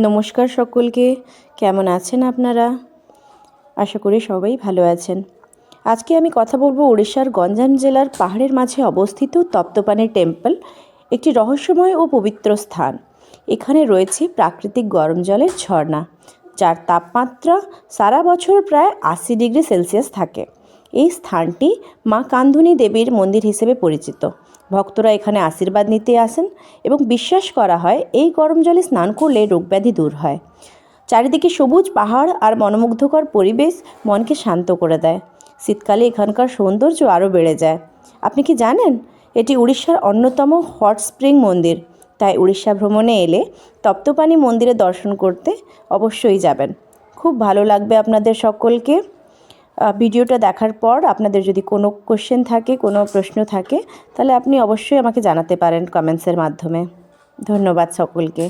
নমস্কার সকলকে। কেমন আছেন আপনারা? আশা করি সবাই ভালো আছেন। আজকে আমি কথা বলবো উড়িষ্যার গঞ্জাম জেলার পাহাড়ের মাঝে অবস্থিত তপ্তপানি টেম্পল, একটি রহস্যময় ও পবিত্র স্থান। এখানে রয়েছে প্রাকৃতিক গরম জলের ঝর্ণা, যার তাপমাত্রা সারা বছর প্রায় 80 ডিগ্রি সেলসিয়াস থাকে। এই স্থানটি মা কান্ধুনী দেবীর মন্দির হিসেবে পরিচিত। ভক্তরা এখানে আশীর্বাদ নিতে আসেন এবং বিশ্বাস করা হয় এই গরম জলে স্নান করলে রোগব্যাধি দূর হয়। চারিদিকে সবুজ পাহাড় আর মনোমুগ্ধকর পরিবেশ মনকে শান্ত করে দেয়। শীতকালে এখানকার সৌন্দর্য আরও বেড়ে যায়। আপনি কি জানেন, এটি উড়িষ্যার অন্যতম হট স্প্রিং মন্দির। তাই উড়িষ্যা ভ্রমণে এলে তপ্তপানি মন্দিরে দর্শন করতে অবশ্যই যাবেন। খুব ভালো লাগবে আপনাদের সকলকে। ভিডিওটা দেখার পর আপনাদের যদি কোনো কোশ্চেন থাকে, কোনো প্রশ্ন থাকে, তাহলে আপনি অবশ্যই আমাকে জানাতে পারেন কমেন্টসের মাধ্যমে। ধন্যবাদ সকলকে।